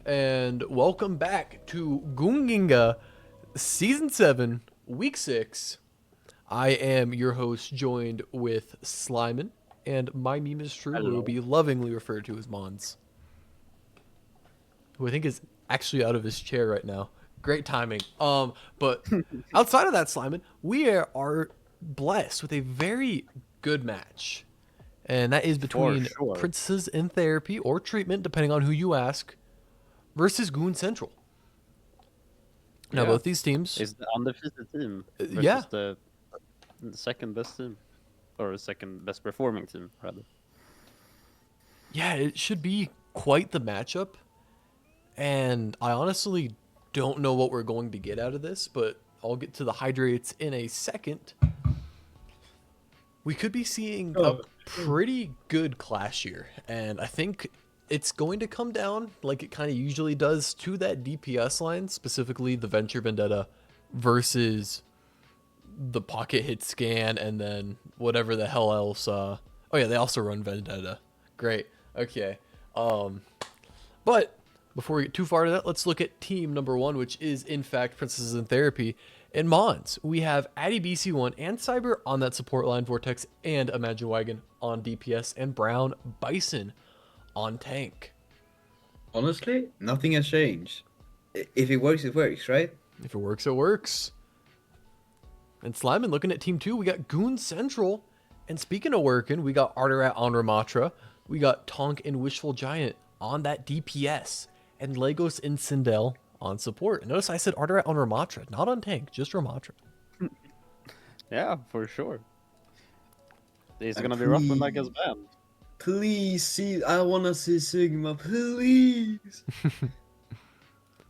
and welcome back to Gunginga Season 7, Week 6. I am your host, joined with Slyman, and my meme is true, who will Hello. be lovingly referred to as Mons, who I think is actually out of his chair right now. Great timing. But outside of that, Slyman, we are blessed with a very good match. And that is For between sure. Princesses in Therapy or Treatment, depending on who you ask, versus Goon Central. Now, Yeah. both these teams, It's the undefeated team yeah, versus the second best team. Or second best performing team, rather. yeah, it should be quite the matchup. And I honestly don't know what we're going to get out of this, but I'll get to the hydrates in a second. We could be seeing a Oh, sure. pretty good clash here, and I think it's going to come down, like it kind of usually does, to that DPS line, specifically the Venture Vendetta versus the Pocket Hit Scan, and then whatever the hell else. Oh yeah, they also run Vendetta. Great. Okay. Um, but before we get too far to that, let's look at team number one, which is in fact Princesses in Therapy. In Mons, we have Addy BC1 and Cyber on that support line, Vortex and Imagine Wagon on DPS, and Brown Bison on tank. Honestly, nothing has changed. If it works, right? If it works, it works. And Slyman looking at team two, we got Goon Central. And speaking of working, we got Arterat on Ramatra. We got Tonk and Wishful Giant on that DPS. And Legos and Sindel on support. And notice I said Arterat on Ramatra, not on tank, just Ramatra. Yeah, for sure. It's And gonna be rough when that gets banned. Please see, I wanna see Sigma, please.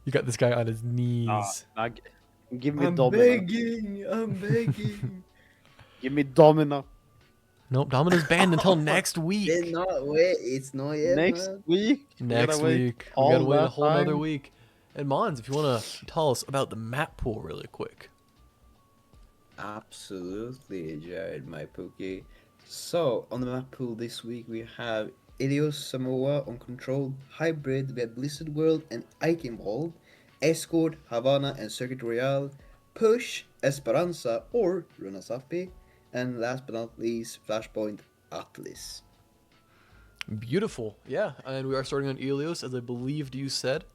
You got this guy on his Ah, knees. give me I'm Domina. begging. Give me Domina. Nope, Domino's banned until next week. It's not yet, Next man. week. Next week. We all gotta wait a that whole nother time. week. And Mons, if you wanna tell us about the map pool really quick. Absolutely, Jared, my pookie. So, on the map pool this week, we have Ilios Samoa on Control, Hybrid, we have Blizzard World and Eichenwald, Escort, Havana and Circuit Royale, Push, Esperanza or Runasapi, and last but not least, Flashpoint Atlas. Beautiful. Yeah, and we are starting on Elios, as I believed you said.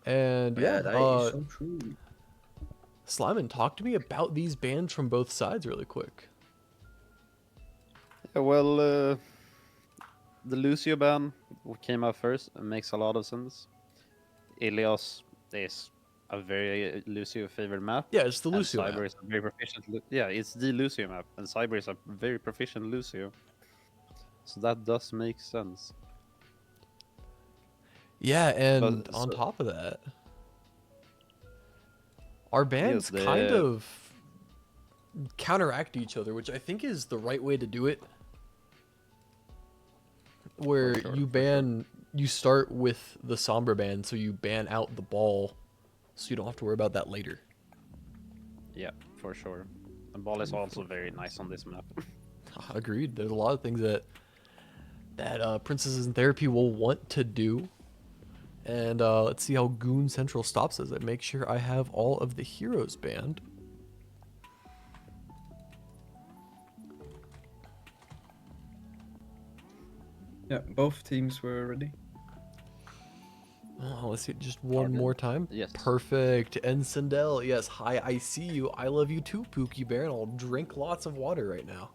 And yeah, That is so true. Slyman, talk to me about these bans from both sides really quick. Yeah, well, the Lucio ban came out first. It makes a lot of sense. Ilios is a very Lucio favored map. Yeah, it's the And Lucio Cyber map. is a very proficient. Yeah, it's the Lucio map, and Cyber is a very proficient Lucio. So that does make sense. Yeah, and But on so, top of that, our bans yes, kind of counteract each other, which I think is the right way to do it. Where For sure, you for ban, you start with the Sombra ban, so you ban out the ball, so you don't have to worry about that later. yeah, for sure. The ball is also very nice on this map. Agreed. There's a lot of things that Princesses in Therapy will want to do. And let's see how Goon Central stops us. I make sure I have all of the heroes banned. Yeah, both teams were ready. Oh, let's see it just one Okay. more time. Yes. Perfect. And Sindel, yes. Hi, I see you. I love you too, Pookie Bear, and I'll drink lots of water right now.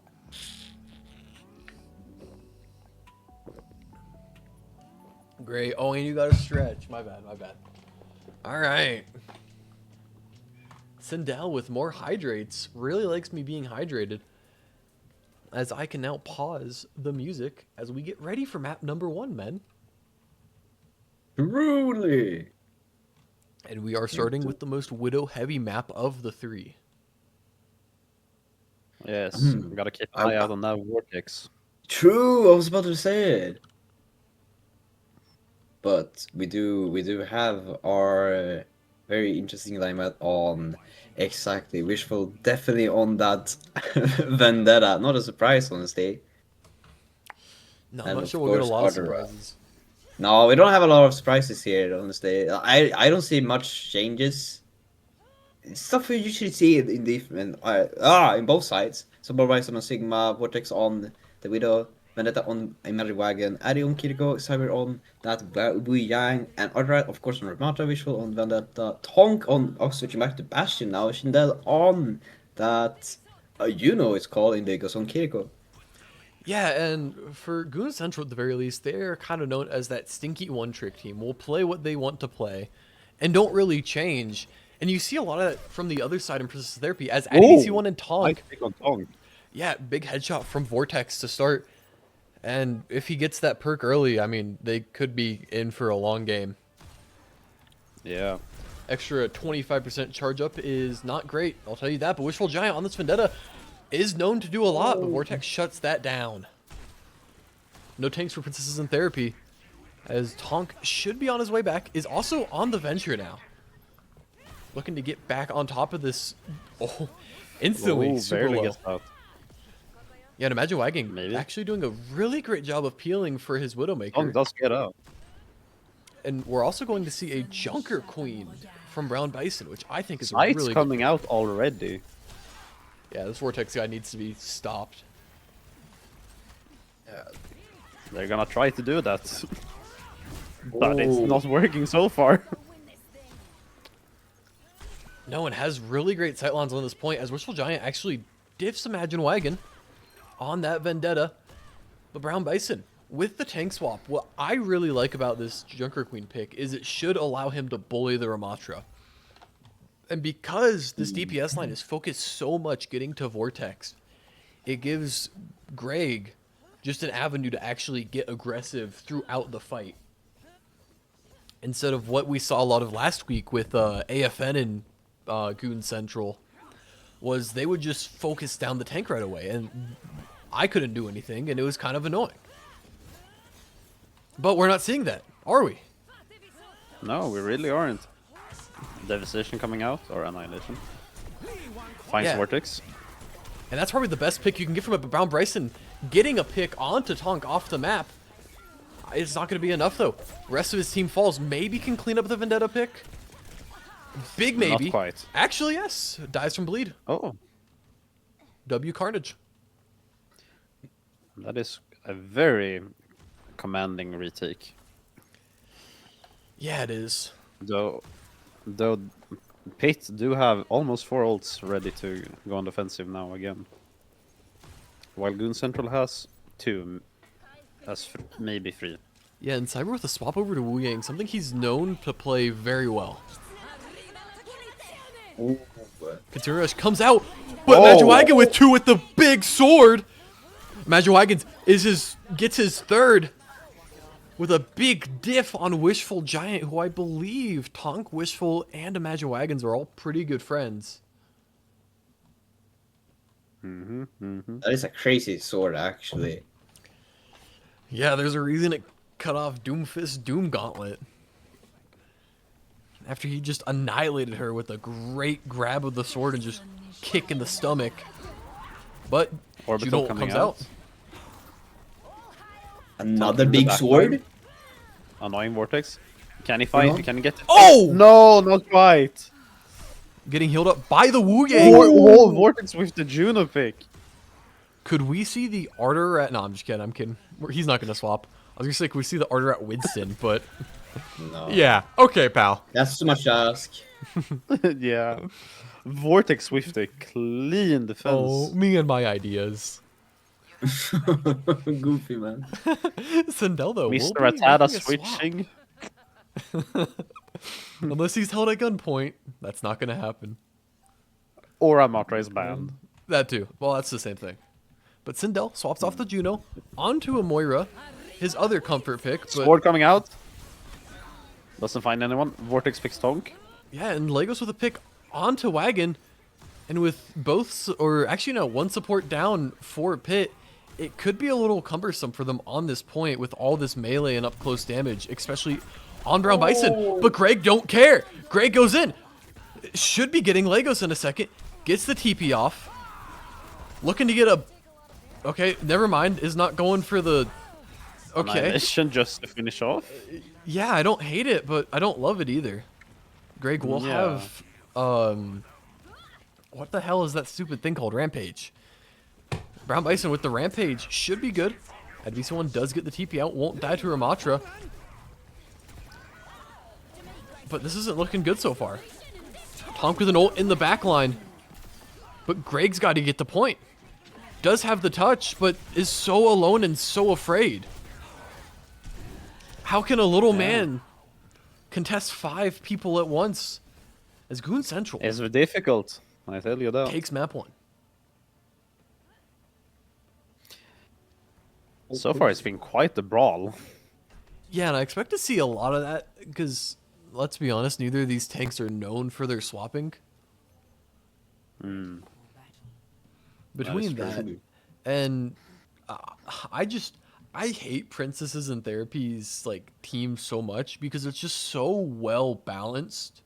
Great. Oh, and you got to stretch. My bad, my bad. All right. Sindel with more hydrates. Really likes me being hydrated. As I can now pause the music as we get ready for map number one, men. Truly. And we are starting with the most widow-heavy map of the three. Yes, Hmm. gotta keep an eye out on that vortex. True, I was about to say it. But we do have our very interesting lineup on exactly Wishful, definitely on that Vendetta. Not a surprise, honestly. No, I'm And not of sure we'll get a course, lot of Ardera. surprises. No, we don't have a lot of surprises here, honestly. I don't see much changes. It's stuff we usually see in both sides. So Horizon on Sigma, Vortex on the Widow, Vendetta on Imagine Wagon, Addy on Kiriko, Cyber on that Wu Yang, and Ardrath, of course, on Ramata Visual on Vendetta, Tonk on, switching back to Bastion now, Shindel on that, it's called Indigos on Kiriko. Yeah, and for Goon Central at the very least, they're kind of known as that stinky one-trick team. Will play what they want to play, and don't really change. And you see a lot of that from the other side in Princess Therapy, as ADC1 and Tonk. Nice pick on Tonk. Yeah, big headshot from Vortex to start. And if he gets that perk early, I mean, they could be in for a long game. Yeah. Extra 25% charge up is not great, I'll tell you that. But Wishful Giant on this Vendetta is known to do a lot, but Vortex shuts that down. No tanks for Princesses in Therapy, as Tonk should be on his way back, is also on the Venture now. Looking to get back on top of this. Oh, instantly, Ooh, super barely low. gets out. Yeah, and Imagine Wagging Maybe. actually doing a really great job of peeling for his Widowmaker. Tonk does get out. And we're also going to see a Junker Queen from Brown Bison, which I think is a Sight's really coming out already. Yeah, this Vortex guy needs to be stopped. Yeah. They're gonna try to do that. But it's not working so far. No one has really great sightlines on this point, as Wishful Giant actually diffs Imagine Wagon on that Vendetta. But Brown Bison, with the tank swap, what I really like about this Junker Queen pick is it should allow him to bully the Ramatra. And because this DPS line is focused so much getting to Vortex, it gives Greg just an avenue to actually get aggressive throughout the fight. Instead of what we saw a lot of last week with AFN and Goon Central, was they would just focus down the tank right away, and I couldn't do anything, and it was kind of annoying. But we're not seeing that, are we? No, we really aren't. Devastation coming out, or Annihilation. Finds Yeah. Vortex. And that's probably the best pick you can get from it, but Brown Bryson getting a pick onto Tonk off the map, it's not going to be enough, though. Rest of his team falls. Maybe can clean up the Vendetta pick. Big maybe. Not quite. Actually, yes. Dies from bleed. Oh, W Carnage. that is a very commanding retake. Yeah, it is. Though Pit do have almost 4 ults ready to go on defensive now again. While Goon Central has 2, has maybe 3. Yeah, and Cyber with a swap over to Wu Yang, something he's known to play very well. Katsura Rush comes out, but Imagine Wagon with 2 with the big sword. Imagine Wagon gets his third with a big diff on Wishful Giant, who I believe Tonk, Wishful, and Imagine Wagons are all pretty good friends. That is a crazy sword, actually. Yeah, there's a reason it cut off Doomfist Doom Gauntlet. After he just annihilated her with a great grab of the sword and just kick in the stomach. But Orbital Juno coming comes out. Another Tonk big back sword? line. Annoying Vortex. Can he fight? Yeah. Can he get? Oh! No, not quite. Getting healed up by the Wu Yang. Vortex with the Juno pick. Could we see the Ardor at... No, I'm just kidding. I'm kidding. He's not going to swap. I was going to say, could we see the Ardor at Winston? But No. yeah. Okay, pal. That's too much to ask. Yeah. Vortex with a clean defense. Oh, me and my ideas. Goofy, man. Sindel, though, will Mr. be Rattata making a swap. switching. Unless he's held at gunpoint, that's not going to happen. Or Amatra is banned. That too. Well, that's the same thing. But Sindel swaps off the Juno onto a Moira, his other comfort pick. But Sword coming out. Doesn't find anyone. Vortex picks Tonk. yeah, and Legos with a pick onto Wagon, and with both, or actually no, one support down for Pit, it could be a little cumbersome for them on this point with all this melee and up close damage, especially on Brown Bison. But Greg don't care. Greg goes in. Should be getting Legos in a second. Gets the TP off. Looking to get a... Okay, never mind. Is not going for the Okay. Annihilation just to finish off. Yeah, I don't hate it, but I don't love it either. Greg, we'll Yeah. have what the hell is that stupid thing called? Rampage. Brown Bison with the Rampage should be good. ADBC1 does get the TP out, won't die to Ramatra. But this isn't looking good so far. Tonk with an ult in the back line. But Greg's got to get the point. Does have the touch, but is so alone and so afraid. How can a little man contest 5 people at once? As Goon Central It's difficult, I tell you that. takes map 1. So far, it's been quite the brawl. Yeah, and I expect to see a lot of that because, let's be honest, neither of these tanks are known for their swapping. Between that true. and I hate Princesses and Therapies like teams so much because it's just so well balanced.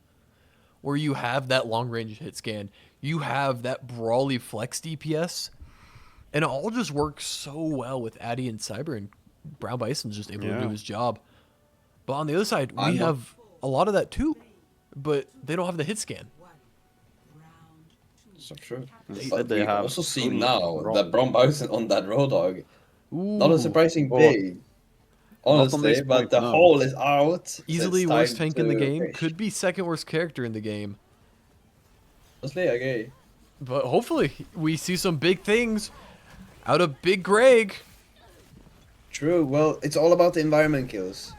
Where you have that long range hit scan, you have that brawly flex DPS, and it all just works so well with Addy and Cyber, and Brown Bison's just able to do his job. But on the other side, we have a lot of that too, but they don't have the hit scan. So true. Instead But they we have also see full now brawl. that Brown Bison on that Roadhog. Not Ooh, a surprising Oh. big, Not on honestly, this but point, the no. hole is out. so easily it's worst time tank in the to game, fish. could be second worst character in the game. Honestly, okay. But hopefully we see some big things out of Big Greg. True. Well, it's all about the environment kills.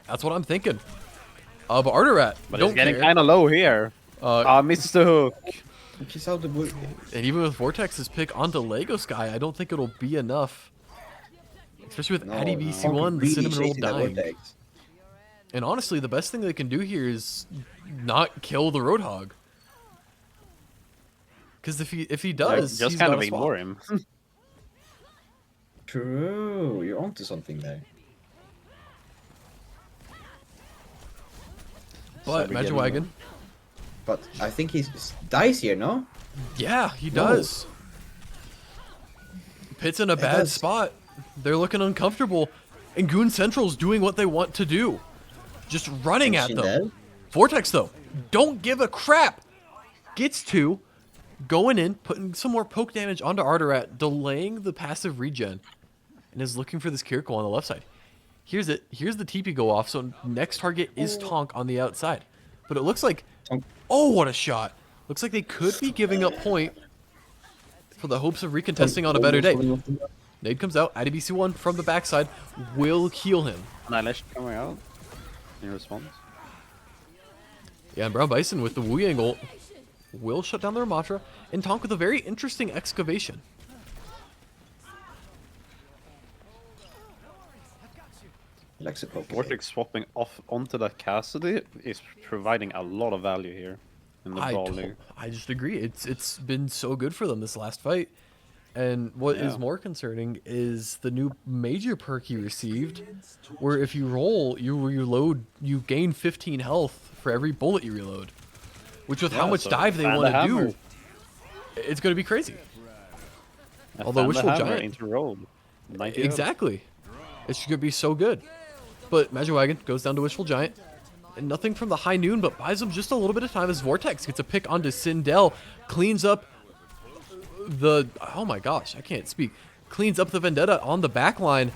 That's what I'm thinking. But Arterat, But don't it's getting care. kind of low here. Missed the hook. Kiss out the wood. And even with Vortex's pick onto Lego Sky, I don't think it'll be enough. Especially with Addy BC1, the cinnamon roll dying. And honestly, the best thing they can do here is not kill the Roadhog. Because if he does, Just he's kind gotta of ignore swap. him. True. You're onto something there. But Cyber Magic getting Wagon, But I think he dies here, no? yeah, he does. Pitt's in a bad does. spot. They're looking uncomfortable. And Goon Central's doing what they want to do. Just running Is at she them. dead? Vortex, though, don't give a crap. Gets 2, going in, putting some more poke damage onto Arterat, delaying the passive regen, and is looking for this Kiriko on the left side. Here's it. Here's the TP go off, so next target is Tonk on the outside. But it looks like... Tonk. Oh, what a shot. Looks like they could be giving up point for the hopes of recontesting on a better day. Nade comes out. IDBC1 from the backside will heal him. Annihilation coming out in response. Yeah, and Brown Bison with the Wu Yang ult will shut down the Ramatra, and Tonk with a very interesting excavation. Likes a poke. Vortex swapping off onto that Cassidy is providing a lot of value here in the brawl league. I just agree. It's been so good for them this last fight. And what is Yeah. more concerning is the new major perk he received, where if you roll, you reload, you gain 15 health for every bullet you reload. Which with how Yeah, much so dive they fan the want to hammer. do, it's going to be crazy. Although Fan the Wishful hammer Giant- into roll. 90 health. Exactly. It's going to be so good. But Magic Wagon goes down to Wishful Giant. And nothing from the High Noon, but buys him just a little bit of time as Vortex gets a pick onto Sindel. Cleans up the... Oh my gosh, I can't speak. Cleans up the Vendetta on the back line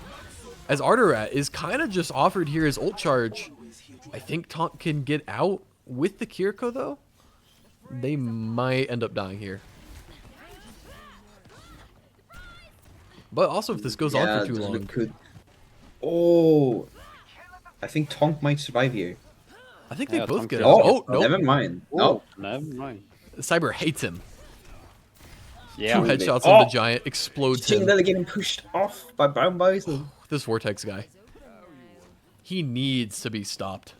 as Arterat is kind of just offered here his ult charge. I think Tonk can get out with the Kiriko, though. They might end up dying here. But also, if this goes on for too doesn't long... look good. Oh, I think Tonk might survive here. I think they Yeah, both Tonk get does. out. Oh, Oh, no. never mind. Oh, No, never mind. Cyber hates him. Yeah. Two headshots Oh! on the Giant, explodes him. Sindel getting pushed off by Brown Bison. This Vortex guy. He needs to be stopped.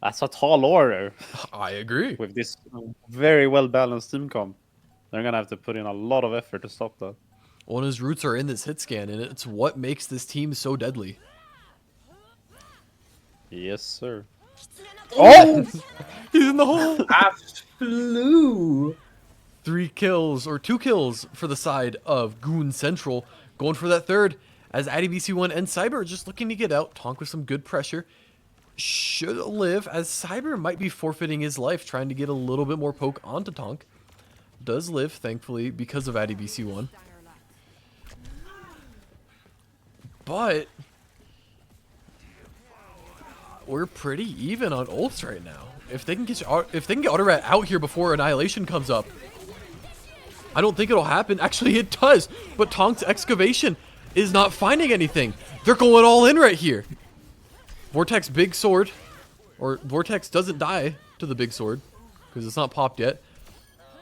That's a tall order I agree. with this very well balanced team comp. They're gonna have to put in a lot of effort to stop that. One of his roots are in this hit scan, and it's what makes this team so deadly. Yes, sir. Oh, He's in the hole! flew. 3 kills, or 2 kills for the side of Goon Central. Going for that third, As ADBC1 and Cyber are just looking to get out. Tonk with some good pressure. Should live, as Cyber might be forfeiting his life trying to get a little bit more poke onto Tonk. Does live, thankfully, because of ADBC1. But we're pretty even on ults right now. If they can get Autorat out here before Annihilation comes up, I don't think it'll happen. Actually, it does. But Tonk's Excavation is not finding anything. They're going all in right here. Vortex big sword, or Vortex doesn't die to the big sword because it's not popped yet.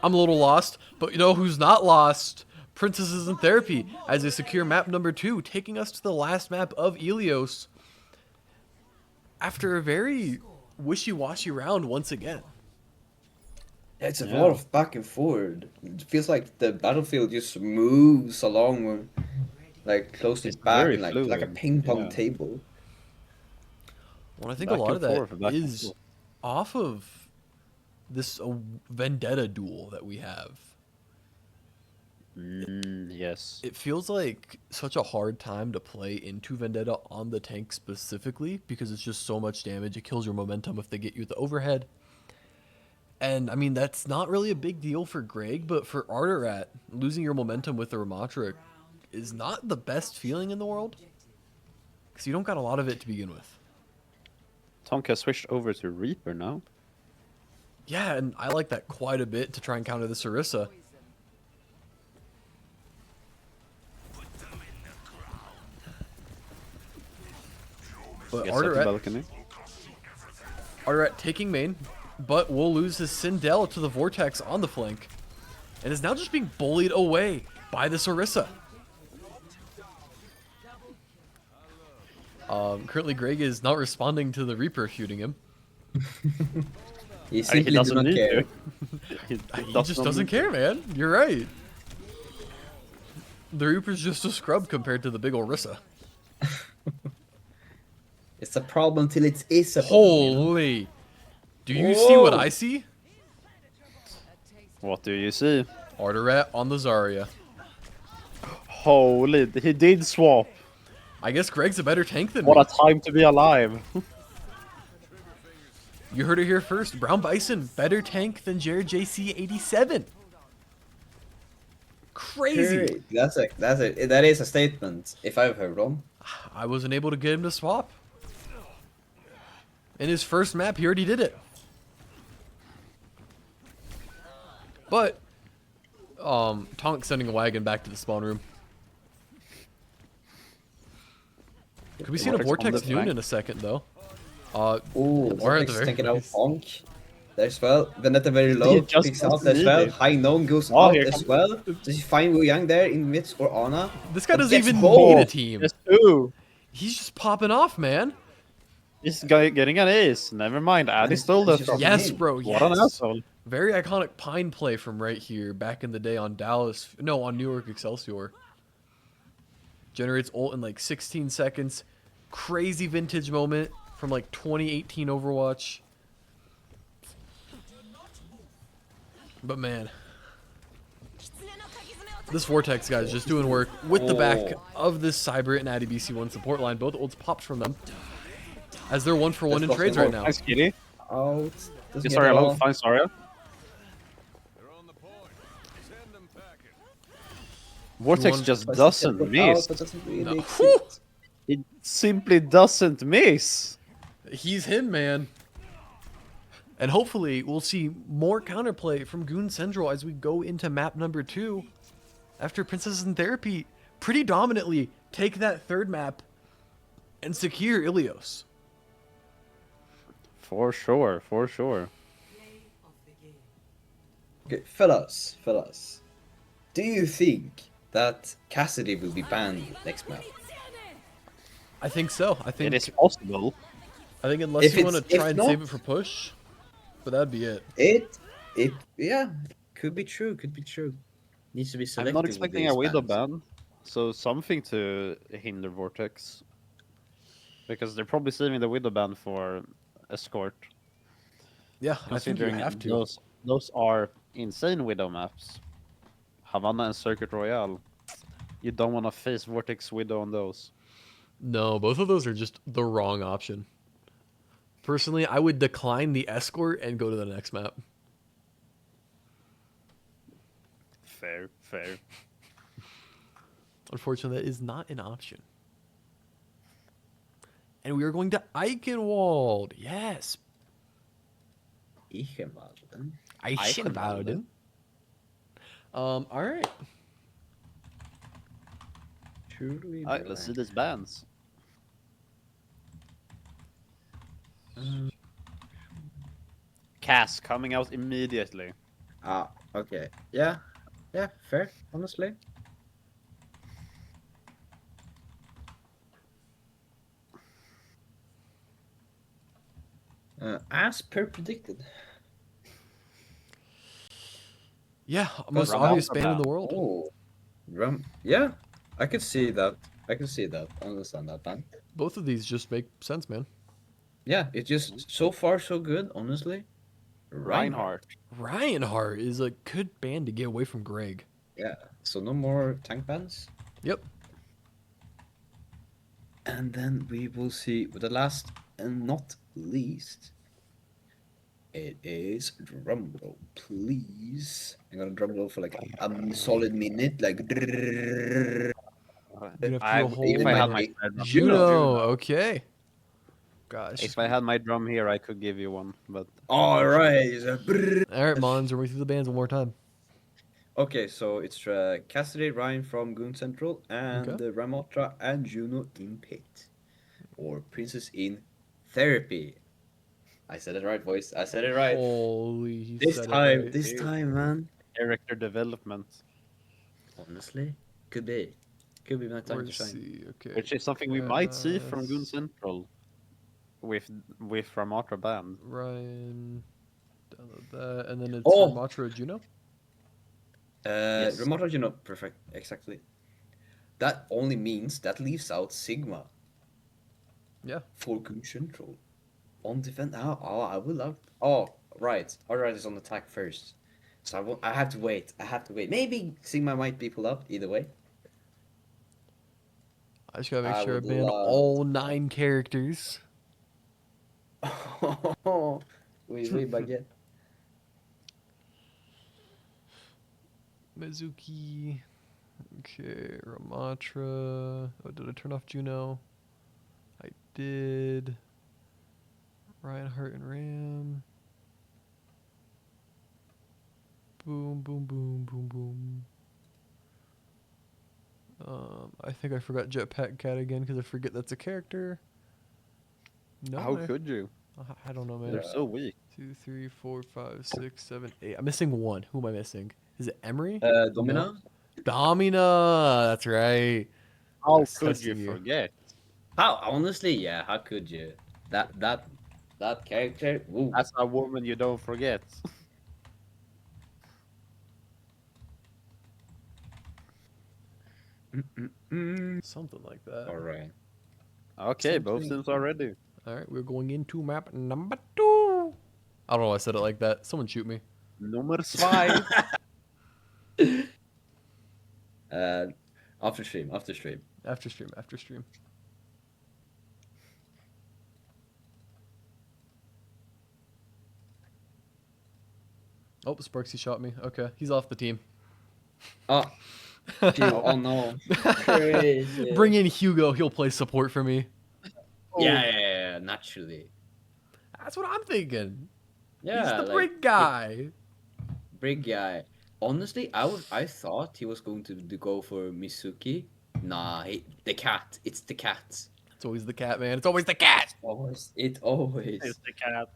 I'm a little lost, but you know who's not lost? Princesses in Therapy, as they secure map number 2, taking us to the last map of Ilios after a very wishy-washy round once again. It's a lot of back and forward. It feels like the battlefield just moves along, like closely back, very and like a fluid, ping pong yeah. table. Well, I think Back a lot and of forth, that back and is forth. off of this Vendetta duel that we have. Yes. It feels like such a hard time to play into Vendetta on the tank specifically because it's just so much damage. It kills your momentum if they get you with the overhead. And I mean, that's not really a big deal for Greg, but for Arterat, losing your momentum with the Ramatra is not the best feeling in the world because you don't got a lot of it to begin with. Tonk has switched over to Reaper now. Yeah, and I like that quite a bit to try and counter the Sarissa. But Gets up the balcony. Arterat taking main, but will lose his Sindel to the Vortex on the flank. And is now just being bullied away by the Sarissa. Currently, Greg is not responding to the Reaper shooting him. He He simply doesn't do not need care. to. He just doesn't care, man. You're right. The Reaper's just a scrub compared to the big Orisa. It's a problem till it is a problem. You know? Holy. Do you see what Whoa. I see? What do you see? Arterat on the Zarya. Holy, he did swap. I guess Greg's a better tank than What me. a time to be alive. You heard it here first. Brown Bison, better tank than Jared JC 87. Crazy. Great. That is a statement, if I've heard wrong. I wasn't able to get him to swap. In his first map, he already did it. But, Tonk sending a wagon back to the spawn room. Could we see a Vortex Noon in a second, though? Oh, or at the Vortex very taking out least. Honk. There's well. Vendetta very low. He just Picks out doesn't as well. need it. High Known goes Oh, out here as comes- well. Does he find Wu Yang there in midst or Ana? This guy But doesn't gets even home. need a team. Yes, two. He's just popping off, man. This guy getting an ace. Never mind. Addy stole that from Yes, him. bro. What an Yes. asshole. Very iconic Pine play from right here back in the day on on New York Excelsior. Generates ult in like 16 seconds. Crazy vintage moment from like 2018 Overwatch. But man, this Vortex guy is just doing work with the back of this Cyber and ADBC1 support line. Both ults popped from them as they're 1-for-1 in That's trades right now. Thanks, Kitty. Out. Doesn't Yes, get sorry, it hello. all. Fine, sorry. Vortex One- just But doesn't out, miss. but doesn't really No. exist. It simply doesn't miss. He's him, man. And hopefully we'll see more counterplay from Goon Central as we go into map number 2. After Princesses in Therapy pretty dominantly take that third map and secure Ilios. For sure, for sure. Okay, fellas. Do you think that Cassidy will be banned next map? I think so. I It think is possible. unless If you want to it's- if try and not- save it for push, but that'd be it. Yeah, could be true. Needs to be selective. I'm not with expecting these a widow bans. ban, so something to hinder Vortex. Because they're probably saving the widow ban for escort. Yeah, I think you Considering have to. those are insane widow maps. Havana and Circuit Royale. You don't want to face Vortex Widow on those. No, both of those are just the wrong option. Personally, I would decline the escort and go to the next map. Fair, fair. Unfortunately, that is not an option. And we are going to Eichenwald. Yes. Eichenwalden. Eichenwalden. All right. Truly Alright, let's see brilliant. these bands. Cass coming out immediately. Okay. Yeah. Yeah, fair, honestly. As per predicted. Yeah, most Ram obvious Ultra band in the Band. world. Oh, yeah, I could see that. I can see that. I understand that, man. Both of these just make sense, man. Yeah, it's just so far so good, honestly. Reinhardt. Reinhardt is a good band to get away from Greg. Yeah, so no more tank bans. Yep. And then we will see with the last and not least. It is drum roll, please. I'm gonna drum roll for like a solid minute, like. You're gonna have to do a If whole I had might my be drum, Juno. Okay. Gosh. if I had my drum here, I could give you one, but All right. All right, Mons, we're going through the bands one more time. Okay, so it's Cassidy Ryan from Goon Central and Okay. Ramotra and Juno in Pit, or Princess in Therapy. I said it right, boys. I said it right. Holy, he This said it time, right. this Dude. time, man. character development, Honestly, could be my time to Where's shine. C? Okay. which is something we might see from Goon Cass, Central with Ramatra Band. Ryan. Download that. And then it's Oh! Ramatra Juno. Yes. Ramotra, Juno, perfect, exactly. That only means that leaves out Sigma Yeah. for Goon Central. On defense, I would love. Oh, right. Alright, is on attack first. So I have to wait. I have to wait. Maybe Sigma might be pulled up either way. I just gotta make I sure I would ban love all to. 9 characters. Oui, baguette. Mizuki. Okay, Ramatra. Oh, did I turn off Juno? I did. Reinhardt and Ram. Boom, boom, boom, boom, boom. I think I forgot Jetpack Cat again because I forget that's a character. No, How could you? I don't know, man. They're so weak. 2, 3, 4, 5, 6, 7, 8. I'm missing one. Who am I missing? Is it Emery? Domina? Domina. That's right. I How was could you testing you. forget? How honestly, yeah, how could you? That character, woo. That's a woman you don't forget. Something like that. Alright. Okay, both Something- teams are ready. All right, we're going into map number 2. I don't know why I said it like that. Someone shoot me. Nummer 2. After stream, after stream. After stream, after stream. Oh, Sparksy shot me. Okay, he's off the team. Oh, oh no. Crazy. Bring in Hugo. He'll play support for me. Yeah, naturally. That's what I'm thinking. Yeah, He's the like, brig guy. big guy. Honestly, I thought he was going to go for Misuki. Nah, the cat. It's the cat. It's always the cat, man. It's always the cat. Always. It always. It's the cat.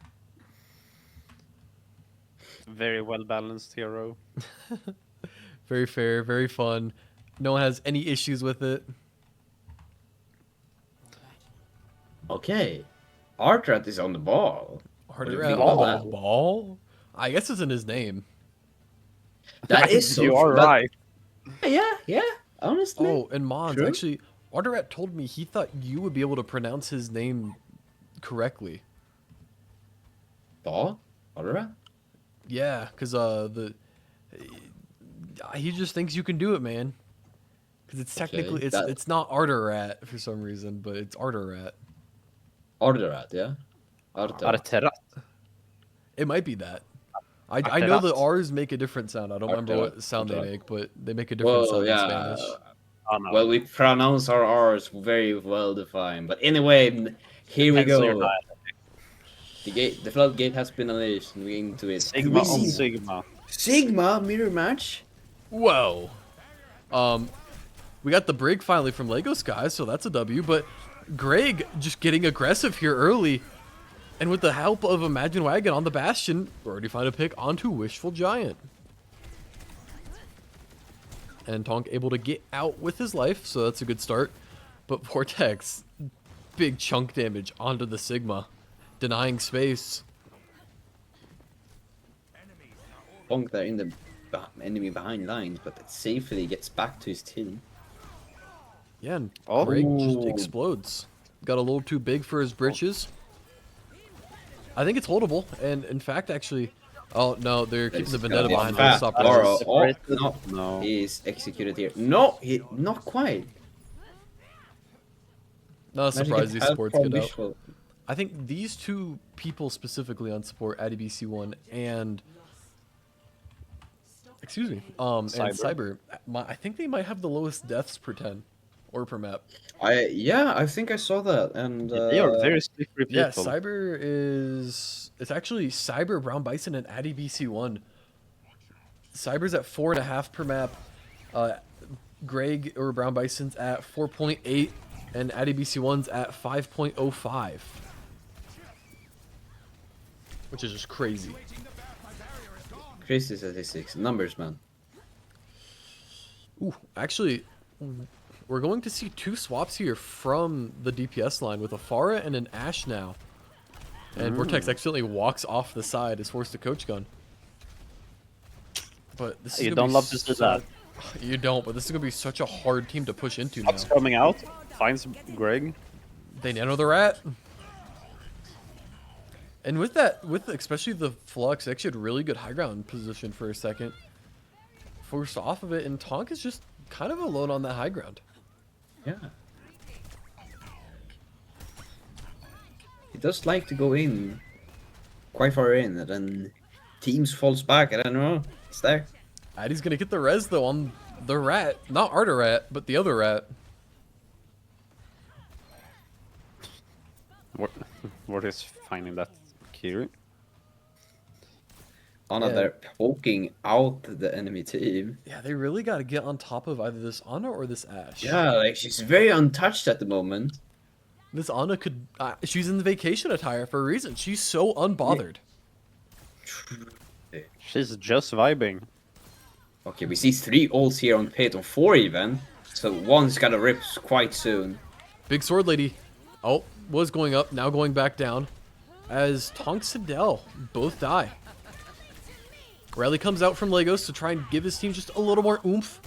Very well balanced hero. Very fair, very fun. No one has any issues with it. Okay. Artrat is on the ball. Harder What do you at think about on that? the ball? I guess it's in his name. That is so You are true, but- right. Yeah. Honestly. Oh, and Mons, True. actually, Arterat told me he thought you would be able to pronounce his name correctly. Da? Artrat? Yeah, because he just thinks you can do it, man. Because it's Okay, technically it's not Arterat for some reason, but it's Arterat. Arterat, yeah. Arterat. Arterat. It might be that. I know the Arterat. R's make a different sound. I don't remember Arterat, what sound they Arterat. make, but they make a different Well, sound in yeah. Spanish. Oh, no. Well, we pronounce our R's very well defined. But anyway, here we Depends on your go. dialect. The floodgate has been unleashed, and we're into it. Sigma And we on see Sigma. Sigma mirror match. Whoa. We got the brig finally from Lego Sky, so that's a W. But Greg just getting aggressive here early. And with the help of Imagine Wagon on the Bastion, we already find a pick onto Wishful Giant. And Tonk able to get out with his life, so that's a good start. But Vortex, big chunk damage onto the Sigma, denying space. Bonk there in the enemy behind lines, but it safely gets back to his team. Yeah, and Oh. Greg just Ooh. explodes. Got a little too big for his britches. I think it's holdable, and in fact, actually, oh no, they're keeping the Vendetta behind to stop Lauro. Res. Oh, no. No. He's executed here. No, not quite. Not Magic surprised gets these help supports from get out. Visual. I think these two people specifically on support, ADBC1 and excuse me, and Cyber, I think they might have the lowest deaths per 10 or per map. I think I saw that, and They are very slippery people. Yeah, Cyber is it's actually Cyber, Brown Bison, and ADBC1. Cyber's at 4.5 per map. Greg or Brown Bison's at 4.8, and ADBC1's at 5.05. Which is just crazy. crazy statistics, numbers, man. Ooh, actually, we're going to see two swaps here from the DPS line with a Pharah and an Ashe now. And Vortex accidentally walks off the side, is forced to coach gun. But this is You gonna don't be love to see that. You don't, but this is going to be such a hard team to push into now. Fox coming out, finds Greg. They nano the rat. And with that, with especially the Flux, they actually had really good high ground position for a second. Forced off of it, and Tonk is just kind of alone on that high ground. Yeah. He does like to go in quite far in, and then teams falls back. I don't know. It's there. Addy's going to get the res, though, on the rat. Not Arter Rat, but the other rat. What is finding that key? Anna Yeah. there poking out the enemy team. Yeah, they really got to get on top of either this Ana or this Ashe. Yeah, like she's very untouched at the moment. This Ana could... she's in the vacation attire for a reason. She's so unbothered. She's just vibing. Okay, we see 3 ults here on pit, on 4 even. So one's gotta rip quite soon. Big Sword Lady. Oh, was going up, now going back down. As Tonk Sidel both die. Riley comes out from Legos to try and give his team just a little more oomph.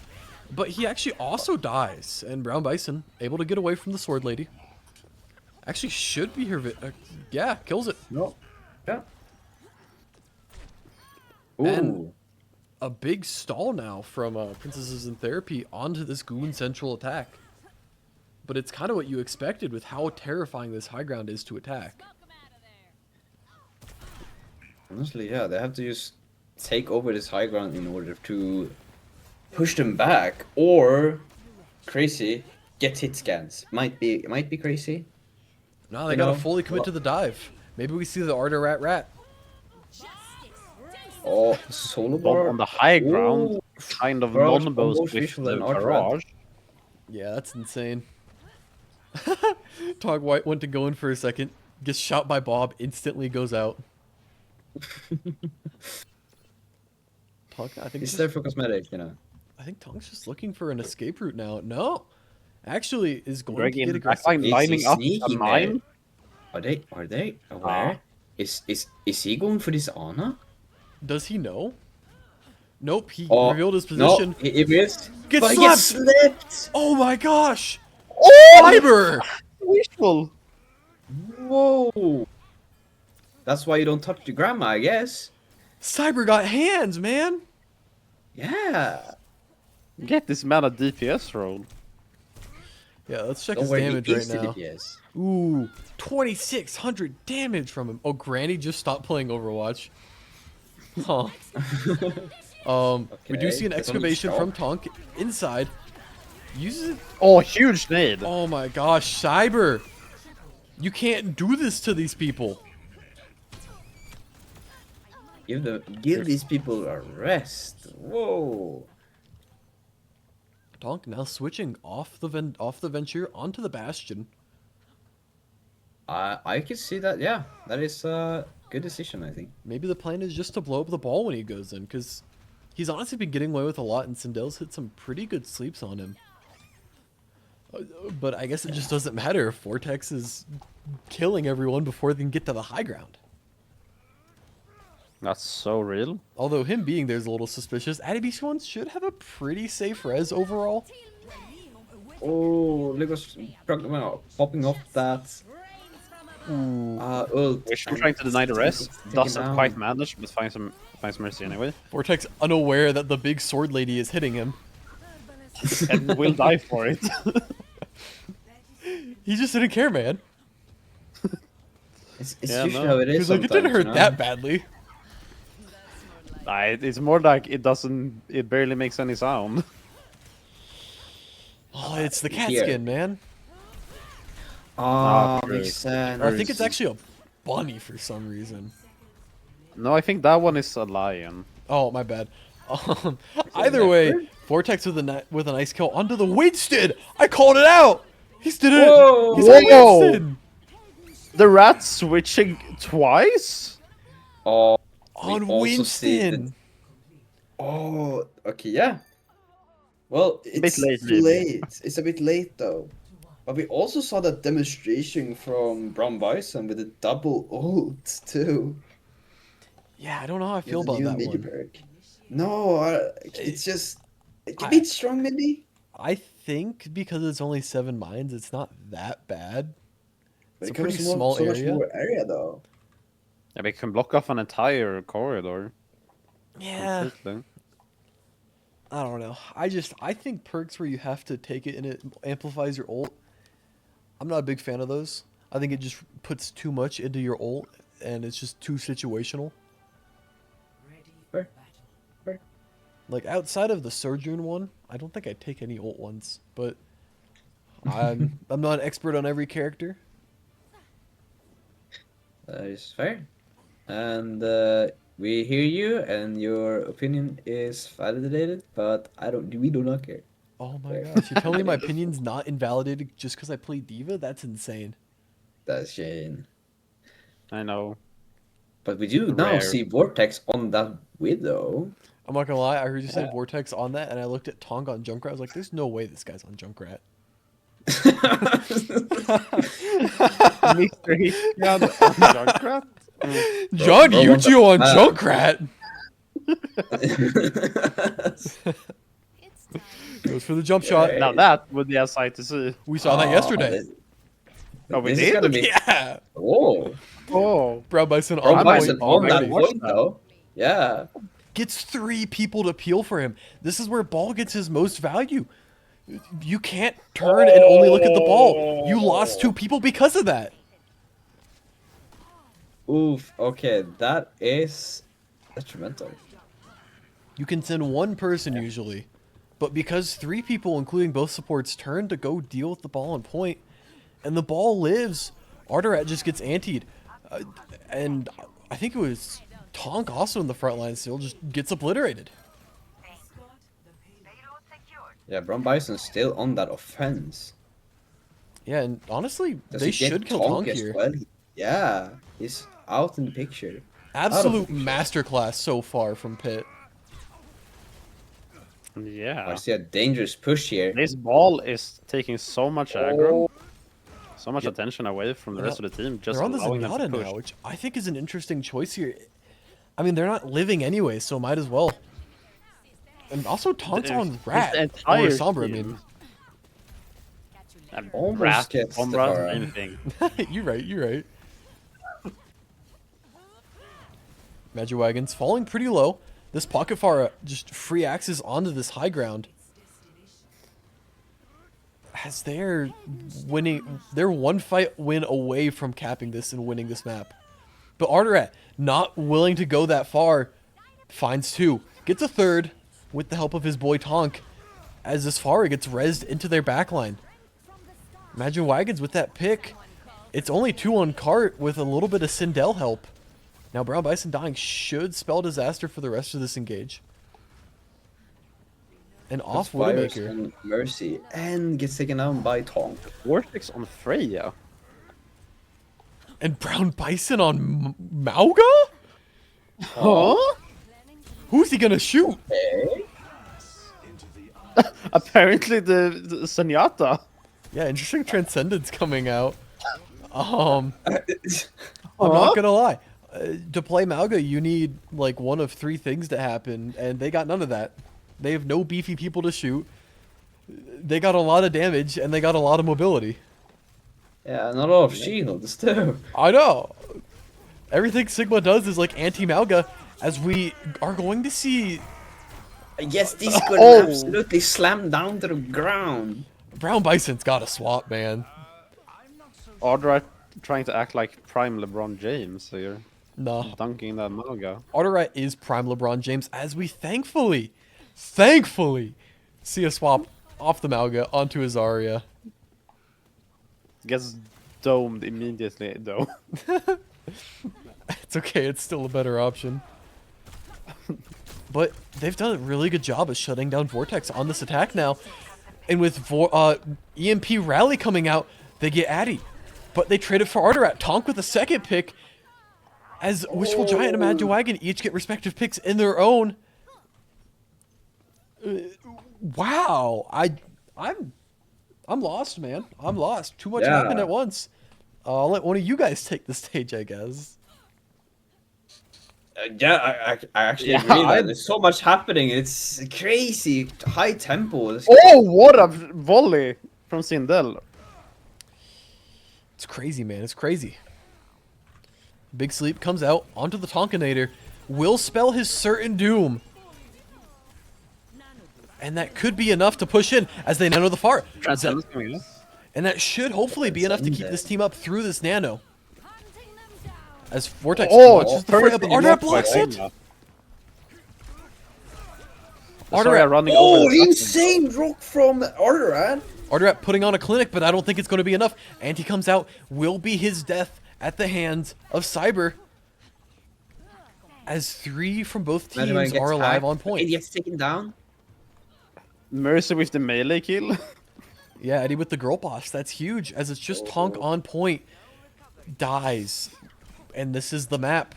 But he actually also dies. And Brown Bison able to get away from the Sword Lady. Actually should be here. Yeah, kills it. No. Yeah. Ooh. And a big stall now from Princesses in Therapy onto this Goon central attack. But it's kind of what you expected with how terrifying this high ground is to attack. Honestly, yeah, they have to just take over this high ground in order to push them back, or crazy get hit scans. Might be crazy. No, they You gotta know, fully commit to the dive. Maybe we see the Arter Rat. Oh, solo Bob bar on the high ground, Ooh. kind of Barrage, non-bows both with visual the and art barrage. Yeah, that's insane. Tog White went to go in for a second, gets shot by Bob, instantly goes out. Tog, I think It's just, there for cosmetic, you know. I think Tog's just looking for an escape route now. No, actually is going Greg to in get the aggressive. backline Is he lining up a sneaking mine. Are they aware? Is he going for this Ana? Does he know? Nope, he Oh, revealed his no, position. he missed. Gets But he slapped! gets slipped! Oh my gosh! Oh! Fiber! Wishful. Whoa! That's why you don't touch your grandma, I guess. Cyber got hands, man! Yeah. Get this man a DPS roll. Yeah, let's check Don't his worry, damage he right is the now. DPS. Ooh, 2,600 damage from him. Oh, Granny just stopped playing Overwatch. Huh. We do see an Okay, that's only excavation from strong. Tonk inside. Uses it. Oh, huge nade. Oh my gosh, Cyber. You can't do this to these people. Give these people a rest. Whoa. Tonk now switching off the Venture onto the Bastion. I can see that. Yeah, that is a good decision, I think. Maybe the plan is just to blow up the ball when he goes in, because he's honestly been getting away with a lot, and Sindel's hit some pretty good sleeps on him. But I guess it just doesn't matter if Vortex is killing everyone before they can get to the high ground. That's so real. Although him being there is a little suspicious. Adibis ones should have a pretty safe res overall. Oh, look us popping off that ult. We're still trying to deny the rest. Take him Doesn't down. quite manage, but finds mercy anyway. Vortex unaware that the big sword lady is hitting him. And will die for it. He just didn't care, man. It's Yeah, usually no. how it is. He's like, it didn't sometimes, hurt you know? that badly. It's more like it barely makes any sound. Oh, it's the cat Here. skin, man. Ah, true. makes sense. Or I think it's actually a bunny for some reason. No, I think that one is a lion. Oh, my bad. Either way, Vortex with a nice kill onto the Winston. I called it out. He's did it. Whoa. He's a Whoa. Winston The rat switching twice? Oh, on we also see that- Winston. Oh, okay, yeah. Well, bit it's late, too maybe. late. It's a bit late though. But we also saw that demonstration from Brown Bison with a double ult too. Yeah, I don't know how I feel With the about new that mini one. perk. No, it's just a I- bit strong maybe. I think because it's only 7 mines, it's not that bad. But It's a it covers pretty small so much area. more area though. Yeah, we can block off an entire corridor. Yeah, Completely. I don't know. I think perks where you have to take it and it amplifies your ult. I'm not a big fan of those. I think it just puts too much into your ult and it's just too situational. Fair. Fair. Like outside of the Sojourn one, I don't think I'd take any ult ones, but I'm not an expert on every character. That is fair. And we hear you, and your opinion is validated. But we do not care. Oh my Fair. gosh, you tell me my opinion's not invalidated just because I play Diva? That's insane. That's Shane. I know. But we do now Rare. see Vortex on that Widow. I'm not gonna lie, I heard you say Yeah. Vortex on that, and I looked at Tonga on Junkrat. I was like, there's no way this guy's on Junkrat. Mr. Hitman on Junkrat? John bro, what the- Yuchio on Junkrat! Goes for the jump shot. Yeah. Now that would be a sight to see. We saw that yesterday. Oh, we This is did? gonna be. Yeah! Oh, Oh. Brown Bison Brown on Bison point on that already. point though. Yeah. Gets 3 people to peel for him. This is where ball gets his most value. You can't turn and only look at the ball. You lost 2 people because of that. Oof. Okay, that is detrimental. You can send 1 person usually. But because 3 people, including both supports, turn to go deal with the ball on point, and the ball lives, Arterat just gets antied. And I think it was Tonk also in the front line still just gets obliterated. Yeah, Brown Bison still on that offense. Yeah, and honestly, Does they he get should kill Tonk Tonk as here. well? Yeah, he's out in the picture. Absolute picture. masterclass so far from Pitt. Yeah. I see a dangerous push here. This ball is taking so much aggro, so much Yep. attention away from the rest of the team, just They're on the allowing them to Zenyatta push. now, which I think is an interesting choice here. I mean, they're not living anyway, so might as well. And also, Tonk's on His Rat. Or entire Sombra, I team. mean. And Almost Rat, gets the Sombra, Vara. anything. You're right, you're right. Magic Wagon's falling pretty low. This Pocket Fara just free axes onto this high ground. as they're winning, they're one fight win away from capping this and winning this map. But Arterat, not willing to go that far, finds two, gets a third with the help of his boy Tonk, as this Fari gets rezzed into their backline. Imagine Wagons with that pick. It's only 2 on cart with a little bit of Sindel help. Now Brown Bison dying should spell disaster for the rest of this engage. And off Fires Widowmaker. on Mercy and gets taken down by Tonk. Vortex on Freya. And Brown Bison on Mauga? Huh? Who's he gonna shoot? Apparently the Zenyatta. Yeah, interesting Transcendence coming out. I'm not gonna lie. To play Mauga, you need like one of 3 things to happen, and they got none of that. They have no beefy people to shoot. They got a lot of damage, and they got a lot of mobility. Yeah, not a lot of shields too. I know. Everything Sigma does is like anti-Mauga, as we are going to see Yes, this could Oh. absolutely slam down to the ground. Brown Bison's got a swap, man. Ardra trying to act like prime LeBron James here. Nah. Dunking that Mauga. Arterat is prime LeBron James, as we thankfully see a swap off the Mauga onto his Zarya. Gets domed immediately though. It's okay, it's still a better option. But they've done a really good job of shutting down Vortex on this attack now. And with EMP Rally coming out, they get Addy. But they traded for Arterat. Tonk with a second pick. As Wishful Giant and Imagine Wagon each get respective picks in their own. Wow. I'm lost, man. I'm lost. Too much Yeah. happened at once. I'll let one of you guys take the stage, I guess. Yeah, I actually Yeah, agree. I- There's so much happening. It's crazy high tempo. Oh, what a volley from Sindel. It's crazy, man. It's crazy. Big Sleep comes out onto the Tonkinator. Will spell his certain doom. And that could be enough to push in as they nano the far. Transcendence coming in. And that should hopefully be enough to keep this team up through this nano. As Vortex watches the fray up. Arterat blocks it. Arterat running Oh, over the insane rock from Arterat. Arterat putting on a clinic, but I don't think it's going to be enough. And he comes out, will be his death at the hands of Cyber. As 3 from both teams are alive on It point. gets taken down. Mercy with the melee kill. Yeah, Eddie with the girl boss. That's huge, as it's just Tonk on point. Dies. And this is the map.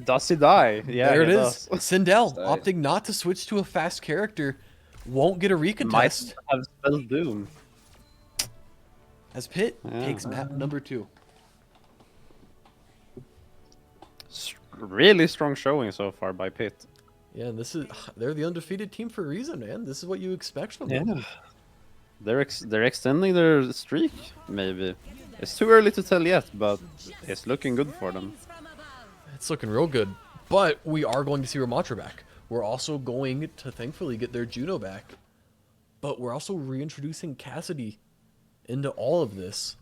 Does he die? Yeah, There it he is. does. Sindel Dies. opting not to switch to a fast character. Won't get a Might recontest. have spelled doom. As Pitt Yeah. takes map number 2. Really strong showing so far by Pitt. Yeah, and this is they're the undefeated team for a reason, man. This is what you expect from them. Yeah. They're extending their streak, maybe. It's too early to tell yet, but it's looking good for them. It's looking real good. But we are going to see Ramatra back. We're also going to thankfully get their Juno back. But we're also reintroducing Cassidy into all of this.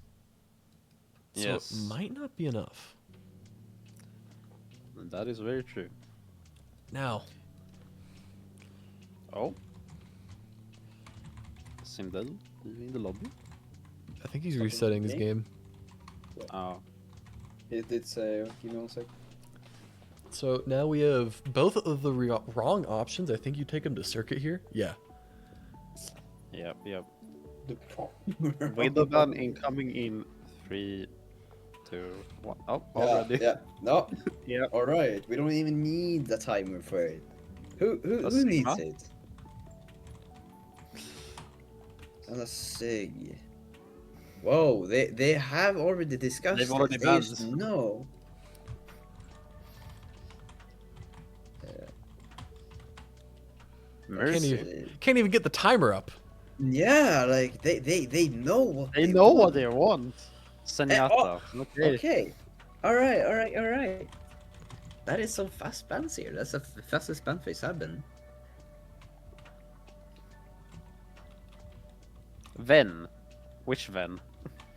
So Yes. it might not be enough. That is very true. Now, Oh. Sindel in the lobby. I think he's resetting his game. Oh. It's give me 1 sec. So now we have both of the wrong options. I think you take him to circuit here. Yeah. Yep, yep. The Widowban incoming in 3, 2, 1. Oh, Yeah, already. yeah. No. Yeah. All right. We don't even need the timer for it. Who Does- needs huh? it? And a sig. Whoa, they have already discussed. They've already it. They banned. just know. Mercy. Can't even get the timer up. Yeah, like they know what They know what they want. Zenyatta. Okay. Okay. All right. That is some fast spans here. That's the fastest span phase I've been. Ven. Which Ven?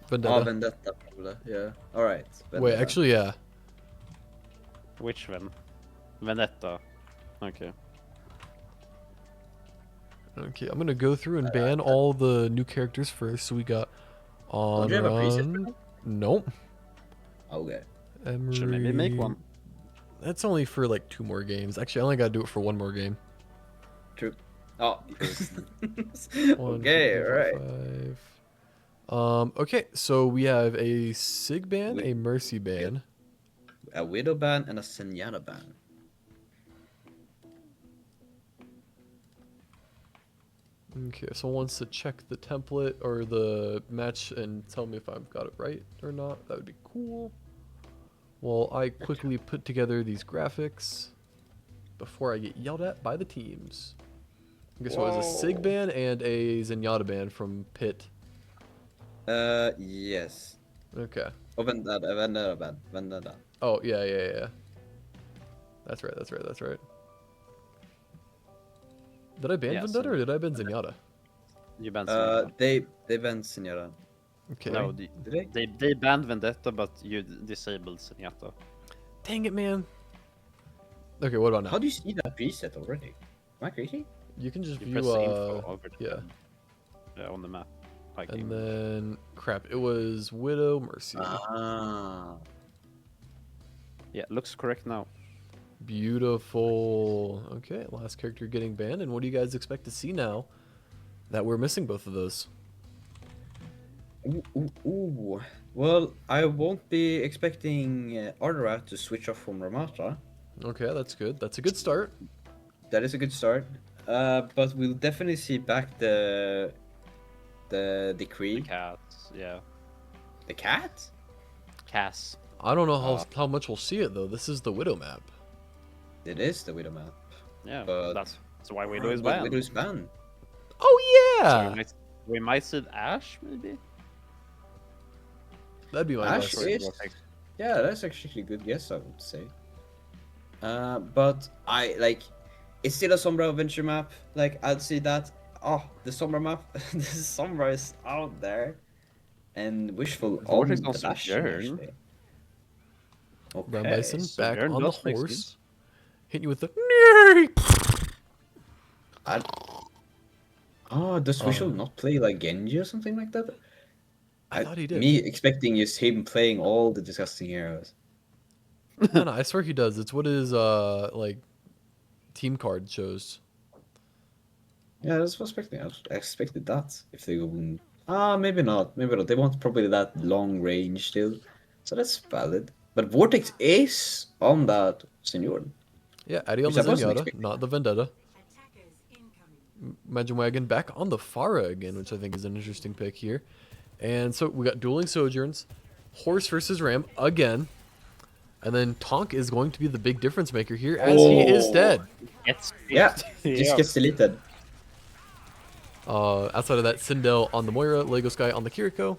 Vendetta. Oh, Vendetta, probably. Yeah. All right. Wait, actually, yeah. Which Ven? Vendetta. Okay. Okay, I'm gonna go through and ban all the new characters first. So we got Don't you have a preset for On. that? Nope. Okay. Emery. Should maybe make one. That's only for like 2 more games. Actually, I only gotta do it for 1 more game. True. Oh. One, Okay. two, All four, right. 5. Okay, so we have a Sig ban, Wi- a Mercy ban. A Widow ban and a Zenyatta ban. Okay, someone wants to check the template or the match and tell me if I've got it right or not. That would be cool. Well, I quickly put together these graphics before I get yelled at by the teams. Okay, so it was a Sig Whoa. ban and a Zenyatta ban from Pit. Yes. Okay. Oh, Vendetta ban. Vendetta. Oh, yeah. That's right. Did I ban Yeah, Vendetta or so- did I ban Zenyatta? You banned Zenyatta. They banned Zenyatta. Okay. No, Did they? they banned Vendetta, but you disabled Zenyatta. Dang it, man. Okay, what about now? How do you see that preset already? Am I crazy? You can just You view, press the info over the yeah. on the map. Like And then, crap, it was Widow Mercy. Ah. yeah, looks correct now. Beautiful. Okay, last character getting banned. And what do you guys expect to see now that we're missing both of those? Ooh. Well, I won't be expecting Ardra to switch off from Ramatra. Okay, that's good. That's a good start. That is a good start. But we'll definitely see back the decree. The cats, yeah. The cat? Cass. I don't know how much we'll see it, though. This is the Widow map. It is the Widow map. Yeah, But- that's why Widow is banned. Widow's banned. Oh, So yeah! we might see Ash, maybe? That'd be my Ash guess. is- Yeah, that's actually a good guess, I would say. But I like it's still a Sombra adventure map. Like I'd see that. Oh, the Sombra map. The Sombra is out there, and wishful on Vortex the on Bastion, Sojourn. actually. Brown Okay. Bison so back Jern on the does make horse. sense. Hit you with the. Oh, does Wishful not play like Genji or something like that? I thought he did. Me expecting is him playing all the disgusting heroes. No, I swear he does. It's what his like team card shows. Yeah, that's what I was expecting. I expected that if they go. Maybe not. Maybe not. They want probably that long range still, so that's valid. But Vortex is on that Senor. Yeah, Addy on Which the I wasn't Zenyatta, expecting. not the Vendetta. Imagine Wagon back on the Pharah again, which I think is an interesting pick here. And so we got Dueling Sojourns, Horse versus Ram again. And then Tonk is going to be the big difference maker here as he is Oh. dead. It's Yeah, just gets deleted. Outside of that, Sindel on the Moira, Lego Sky on the Kiriko. A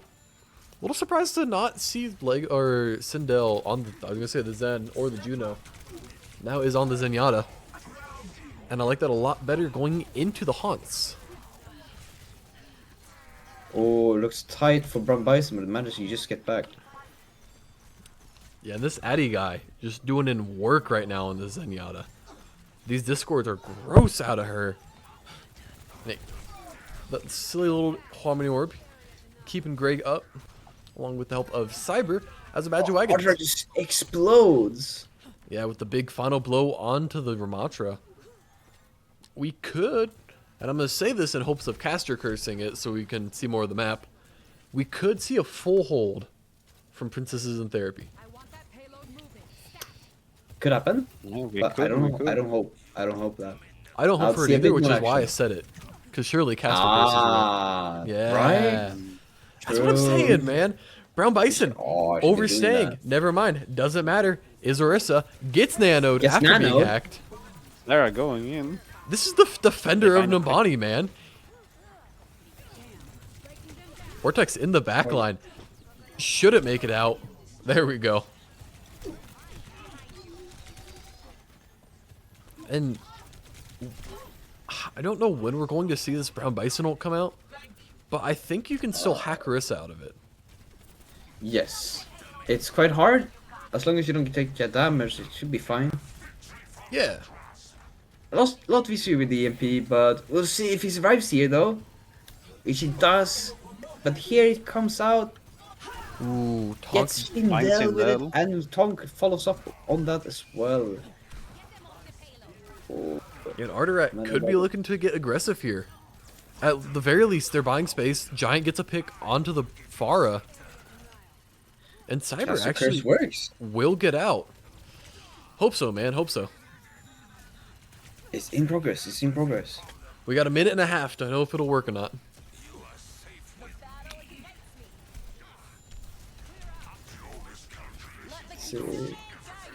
little surprised to not see Lego or Sindel on the, I was gonna say the Zen or the Juno. Now is on the Zenyatta. And I like that a lot better going into the haunts. Oh, looks tight for Brown Bison, but manages to just get back. Yeah, this Addy guy just doing in work right now in the Zenyatta. These discords are gross out of her. Nick, that silly little Harmony Orb keeping Greg up, along with the help of Cyber as a badge of wagon. Ardra just explodes. Yeah, with the big final blow onto the Ramatra. We could, and I'm going to say this in hopes of caster cursing it so we can see more of the map. We could see a full hold from Princesses in Therapy. Could happen, Yeah, we but could, I don't we know. could. I don't hope. I don't hope that. I don't hope I'll for it see a either, bit which is more why I action. said it. Because surely caster curses are Ah, Yeah. right. That's what I'm saying, man. Brown Bison Oh, I should be doing overstaying. that. Never mind. Doesn't matter. Is Orisa gets nanoed Gets after being nanoed? hacked. They're going in. This is the defender of They find Nabani, man. Vortex in the back line. Shouldn't make it out. There we go. And I don't know when we're going to see this Brown Bison ult come out, But I think you can still hack Orisa out of it. Yes. It's quite hard. As long as you don't take damage, it should be fine. Yeah. Lot VC with the EMP, but we'll see if he survives here though. Which he does. But here it comes out, Ooh, gets Tonk. finds Indel with it, Indel. and Tonk follows up on that as well. Oh, And Arterat None could of be that. looking to get aggressive here. At the very least, they're buying space. Giant gets a pick onto the Pharah. And Cyber Caster actually Curse works. will get out. Hope so, man. Hope so. It's in progress. It's in progress. We got a minute and a half to know if it'll work or not. So,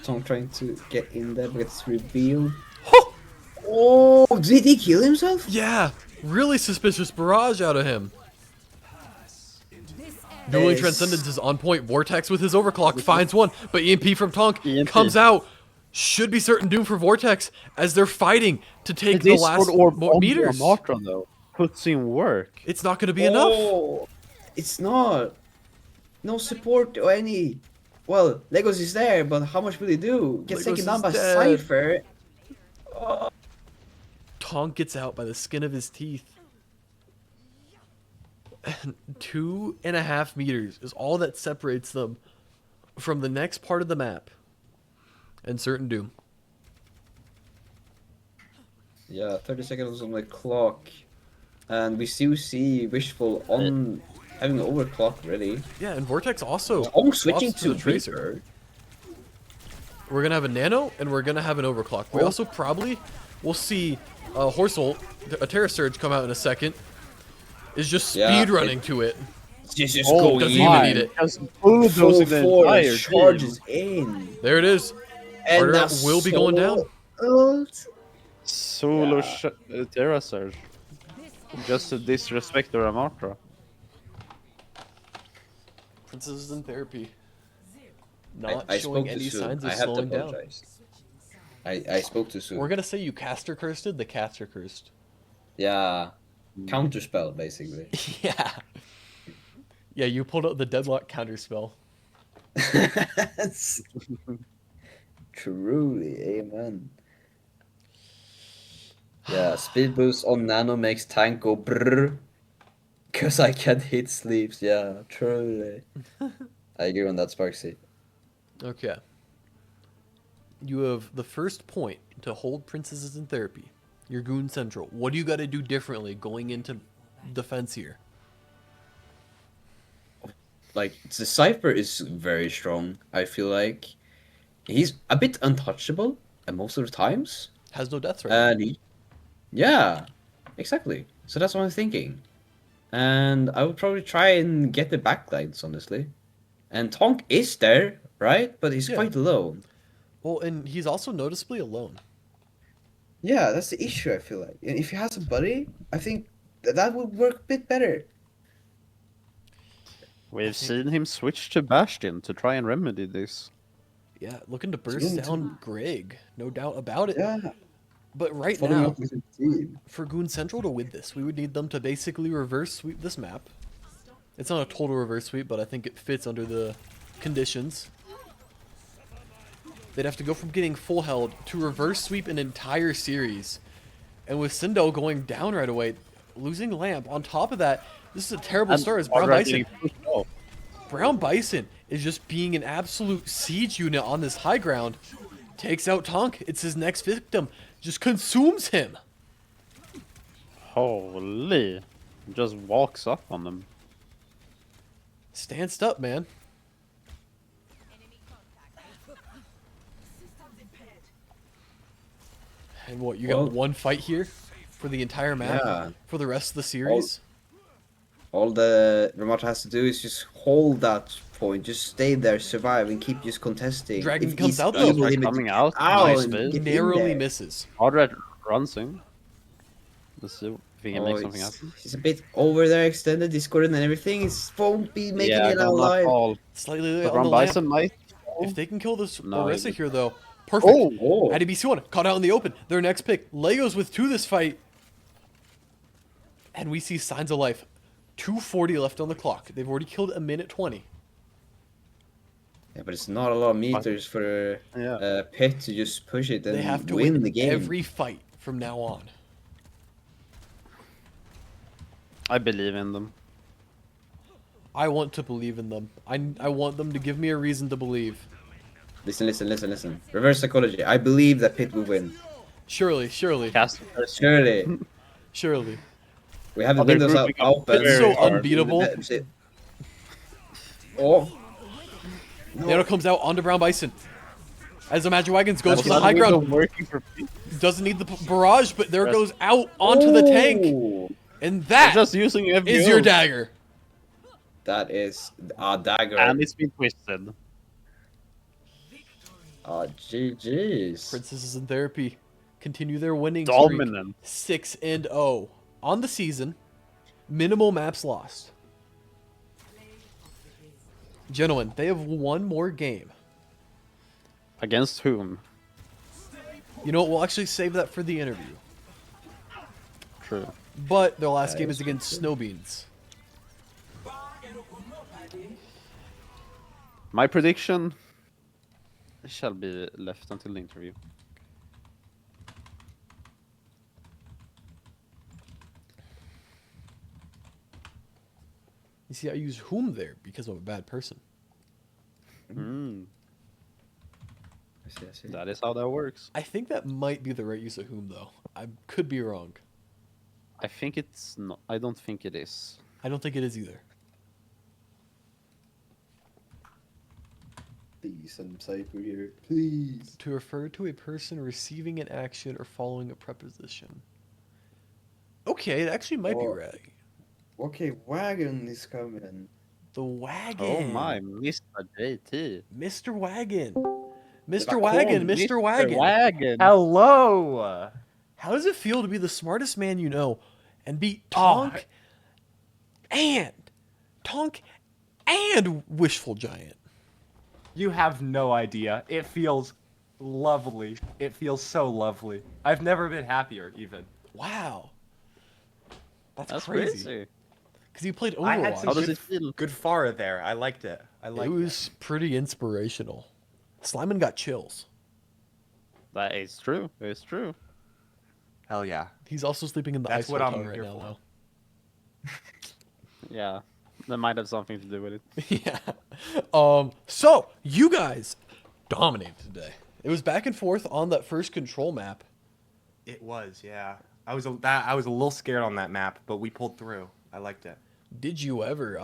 Tonk trying to get in there, but it's revealed. Huh! Oh, did he kill himself? Yeah, really suspicious barrage out of him. Dueling Yes. Transcendence is on point. Vortex with his overclock finds one, but EMP from Tonk EMP. comes out. Should be certain doom for Vortex as they're fighting to take the This last sword orb on the meters. Amatra, though, puts in work. It's not going to be enough. Oh, it's not. No support or any. Well, Legos is there, but how much will he do? Gets Legos taken down is by dead. Cypher. Tonk gets out by the skin of his teeth. 2.5 meters is all that separates them from the next part of the map and certain doom. Yeah, 30 seconds on the clock. And we still see Wishful on having an overclock ready. Yeah, and Vortex also Tonk switching swaps to the Tracer. Reaper. We're gonna have a nano and we're gonna have an overclock. We Oh. also probably will see a Horse Ult, a Terra Surge come out in a second. Is just Yeah, speed running to it. Just Oh, go doesn't in. even need it. Just Full bulldozing the entire force team. charges in. There it is. And Arterat that's will be going down. ult. Solo Yeah. Terra Surge. Just to disrespect the Amatra. Princess is in therapy. Not I showing spoke too any soon. signs I of have to slowing down. apologize. I spoke too soon. We're gonna say you caster cursed it, the caster cursed. Yeah. Counterspell, basically. Yeah. Yeah, you pulled out the deadlock counter spell. Truly, amen. Yeah, speed boost on nano makes tank go brrr. Cause I can't hit sleeps, yeah, truly. I agree on that, Sparksy. Okay. You have the first point to hold princesses in therapy. Your Goon Central. What do you got to do differently going into defense here? Like, the Cypher is very strong, I feel like. He's a bit untouchable at most of the times. Has no death threat. And yeah, exactly. So that's what I'm thinking. And I would probably try and get the backlines, honestly. And Tonk is there, right? But he's Yeah. quite low. Well, and he's also noticeably alone. Yeah, that's the issue, I feel like. And if he has a buddy, I think that would work a bit better. We've seen him switch to Bastion to try and remedy this. Yeah, looking to burst Goon down Greg. No doubt about it. Yeah, But right following now, up with the team. for Goon Central to win this, we would need them to basically reverse sweep this map. It's not a total reverse sweep, but I think it fits under the conditions. They'd have to go from getting full held to reverse sweep an entire series. And with Sindel going down right away, losing Lamp, on top of that, this is a terrible start as Brown already Bison. pushed off. Brown Bison is just being an absolute siege unit on this high ground. Takes out Tonk. It's his next victim. Just consumes him. Holy. Just walks up on them. Stands up, man. And what, you got Well- one fight here for the entire map? Yeah. For the rest of the series? All the Ramata has to do is just hold that point, just stay there, survive, and keep just contesting. Dragon If comes he's out, though. able Dragon limit- coming out, Ow, nice and bit. get in Narrowly there. misses. Hardred runs in. Let's see if he can Oh, make something it's- happen. He's a bit over there, extended, Discord and everything. It won't be making Yeah, it gonna out alive. fall. Slightly The on the Brown lamp. Bison might. If they can kill this No, Orisa it- here, though, perfect. Oh. IDBC 1 caught out in the open. Their next pick. Legos with 2 this fight. And we see signs of life. 2:40 left on the clock. They've already killed a minute 20. Yeah, but it's not a lot of meters for Yeah. Pit to just push it and They have to win win the game. every fight from now on. I believe in them. I want to believe in them. I want them to give me a reason to believe. Listen. Reverse psychology. I believe that Pit will win. Surely. Cast first. Surely. We have the they're windows grouping up open. It's so hard. unbeatable. Oh. Nano comes out onto Brown Bison. As the Magic Wagons goes That's for the not high Window ground. working for Pete. Doesn't need the barrage, but there goes out onto the tank. Ooh. And They're that just using FBO. is your dagger. That is a dagger. And it's been twisted. Oh, GG's. Princesses in Therapy continue their winning streak. Dominant. 6-0 on the season. Minimal maps lost. Gentlemen, they have one more game. Against whom? You know what? We'll actually save that for the interview. True. But their last That game is is against Snowbeans. My prediction shall be left until the interview. You see, I use whom there because I'm a bad person. Hmm. I see. That is how that works. I think that might be the right use of whom, though. I could be wrong. I think it's not. I don't think it is. I don't think it is either. Please, some Cypher here. Please. To refer to a person receiving an action or following a preposition. Okay, it actually might be Oh. right. Okay, wagon is coming. The wagon. Oh my, Mr. JT. Mr. Wagon. Mr. Back Wagon, home, Mr. Wagon. Wagon. Hello. How does it feel to be the smartest man you know and beat Oh, Tonk and Wishful Giant? You have no idea. It feels lovely. It feels so lovely. I've never been happier, even. Wow. That's crazy. crazy. Because you played Overwatch. I had How some does good, it feel? good Pharah there. I liked it. I liked It was pretty inspirational. Sliman got chills. That is true. It's true. Hell yeah. He's also sleeping in the That's ice what hotel I'm right here now, for. though. Yeah. That might have something to do with it. Yeah. So you guys dominated today. It was back and forth on that first control map. It was, yeah. I was a little scared on that map, but we pulled through. I liked it. Did you ever?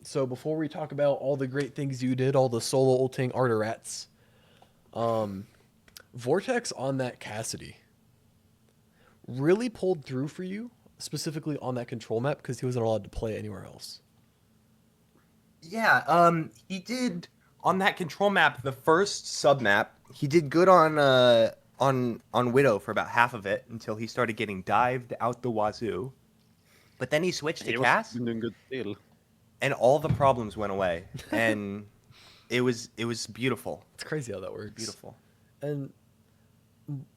So before we talk about all the great things you did, all the solo ulting arterets, Vortex on that Cassidy really pulled through for you, specifically on that control map because he wasn't allowed to play anywhere else. Yeah, he did on that control map, the first sub map. He did good on Widow for about half of it until he started getting dived out the wazoo. But then he switched to He was Cass, doing good still. and all the problems went away, and it was beautiful, It's crazy how that works. beautiful. And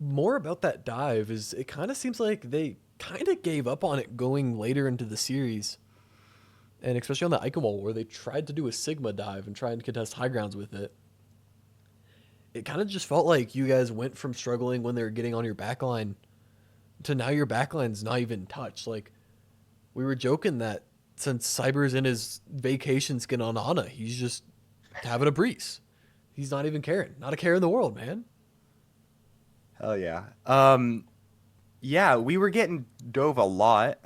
more about that dive is it kind of seems like they kind of gave up on it going later into the series. And especially on the Icon Wall where they tried to do a Sigma dive and try and contest high grounds with it. It kind of just felt like you guys went from struggling when they were getting on your backline to now your backline's not even touched. Like, we were joking that since Cyber's in his vacation skin on Ana, he's just having a breeze. He's not even caring. Not a care in the world, man. Hell yeah. Yeah, we were getting dove a lot,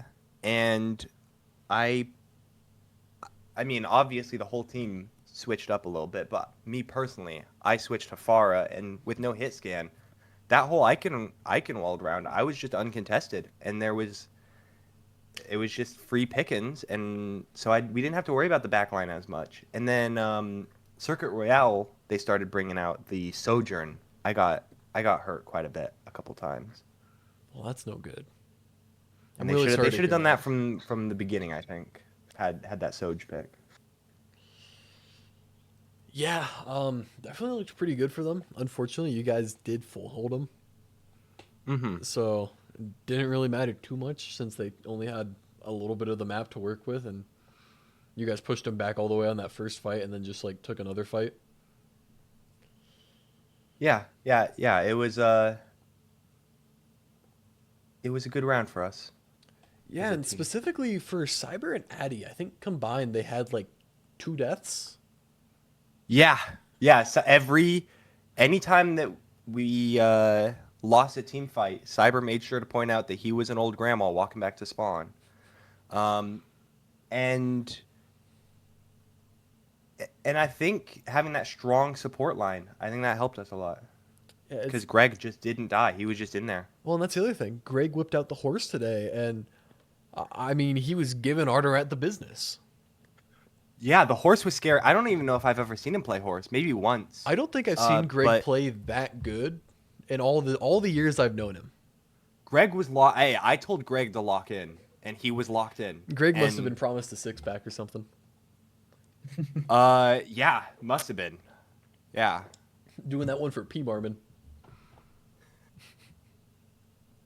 and I mean, obviously the whole team switched up a little bit, but me personally, I switched to Pharah, and with no hit scan, that whole icon walled round, I was just uncontested, and it was just free pickings, and so we didn't have to worry about the backline as much. And then Circuit Royale, they started bringing out the Sojourn. I got hurt quite a bit, a couple times. Well, that's no good. And I'm really they sorry should to have done hear that from the beginning, I think. Had that Soj pick. Yeah, definitely looked pretty good for them. Unfortunately, you guys did full hold them. Mm-hmm. So it didn't really matter too much since they only had a little bit of the map to work with, and you guys pushed him back all the way on that first fight, and then just like took another fight. Yeah. It was a good round for us. Yeah, As a and team. specifically for Cyber and Addy, I think combined they had like 2 deaths. Yeah. So anytime that we lost a team fight, Cyber made sure to point out that he was an old grandma walking back to spawn. And I think having that strong support line, I think that helped us a lot. Yeah, Because Greg just didn't die. He was just in there. well, and that's the other thing. Greg whipped out the horse today, and I mean, he was giving Arterat the business. Yeah, the horse was scary. I don't even know if I've ever seen him play horse. Maybe once. I don't think I've seen Greg but play that good in all the years I've known him. Greg was Hey, I told Greg to lock in, and he was locked in. Greg must have And, been promised a 6-pack or something. Yeah, must have been. Yeah. Doing that one for P. Marmon.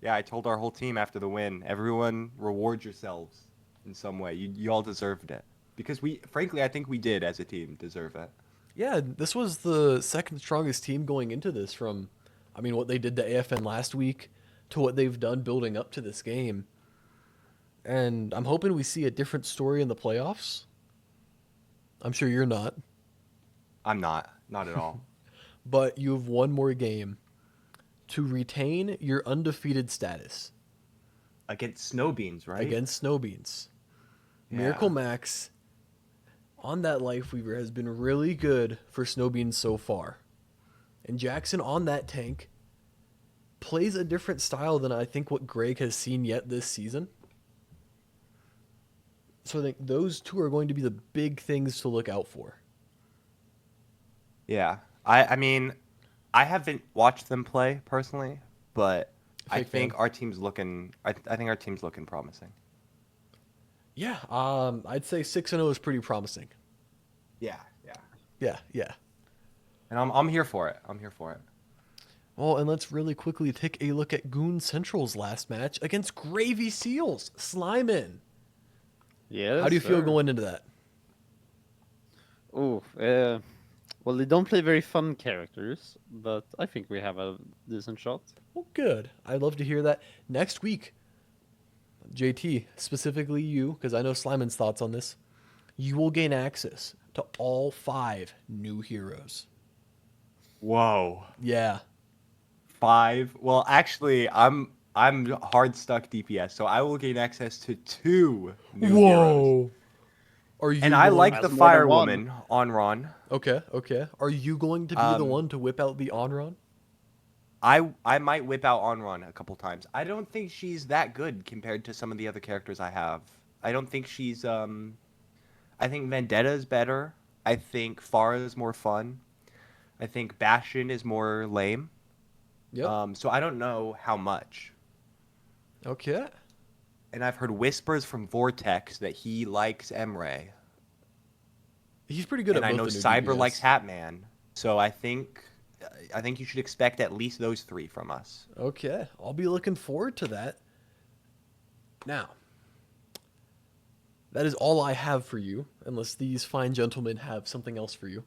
Yeah, I told our whole team after the win, everyone reward yourselves in some way. You all deserved it. Because frankly, I think we did as a team deserve it. Yeah, this was the second strongest team going into this from, I mean, what they did to AFN last week to what they've done building up to this game. And I'm hoping we see a different story in the playoffs. I'm sure you're not. I'm not at all. But you have one more game to retain your undefeated status Against Snowbeans, right? against Snowbeans. Yeah. Miracle Max on that Life Weaver has been really good for Snowbeans so far. And Jackson on that tank plays a different style than I think what Greg has seen yet this season. So I think those two are going to be the big things to look out for. Yeah. I mean, I haven't watched them play personally, but I Fake think fan. our team's looking. I think our team's looking promising. Yeah, I'd say 6-0 is pretty promising. Yeah. Yeah. And I'm here for it. Well, and let's really quickly take a look at Goon Central's last match against Gravy Seals, Slimin. Yes. How do you feel sir. going into that? Oh, well, they don't play very fun characters, but I think we have a decent shot. Well, good. I'd love to hear that. Next week, JT, specifically you, because I know Slimon's thoughts on this, you will gain access to all 5 new heroes. Whoa. Yeah. 5. Well, actually, I'm hard stuck DPS, so I will gain access to 2 new heroes. Are you And I going- like That's the more than Fire one. Woman on Ron. Okay. Are you going to be the one to whip out the Onron? I might whip out Onron a couple times. I don't think she's that good compared to some of the other characters I have. I don't think she's I think Vendetta is better. I think Farah is more fun. I think Bastion is more lame. Yep. So I don't know how much. Okay. And I've heard whispers from Vortex that he likes Emre. He's pretty good And at I both know the new Cyber DPS. likes Hatman. So I think you should expect at least those 3 from us. Okay. I'll be looking forward to that. Now, that is all I have for you, unless these fine gentlemen have something else for you.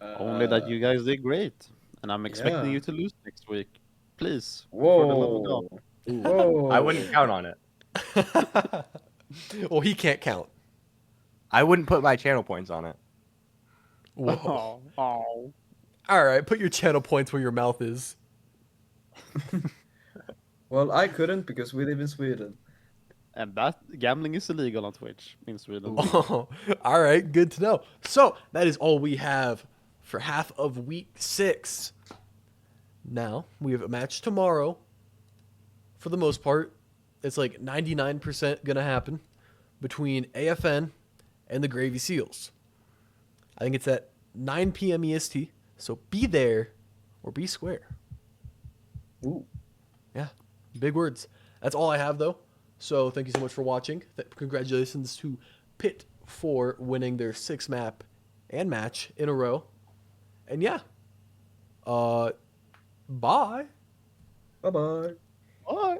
Only that you guys did great, and I'm expecting yeah. you to lose next week. Please, for the love of Whoa. God. Whoa. I wouldn't count on it. Well, he can't count. I wouldn't put my channel points on it. Whoa. Oh. All right, put your channel points where your mouth is. Well, I couldn't because we live in Sweden. And that gambling is illegal on Twitch in Sweden. Oh, all right, good to know. So that is all we have for half of week 6. Now we have a match tomorrow. For the most part, it's like 99% gonna happen between AFN and the Gravy Seals. I think it's at 9 p.m. EST. So be there or be square. Ooh. Yeah, big words. That's all I have, though. So thank you so much for watching. Congratulations to Pit for winning their 6th map and match in a row. And yeah, bye. Bye-bye. Bye.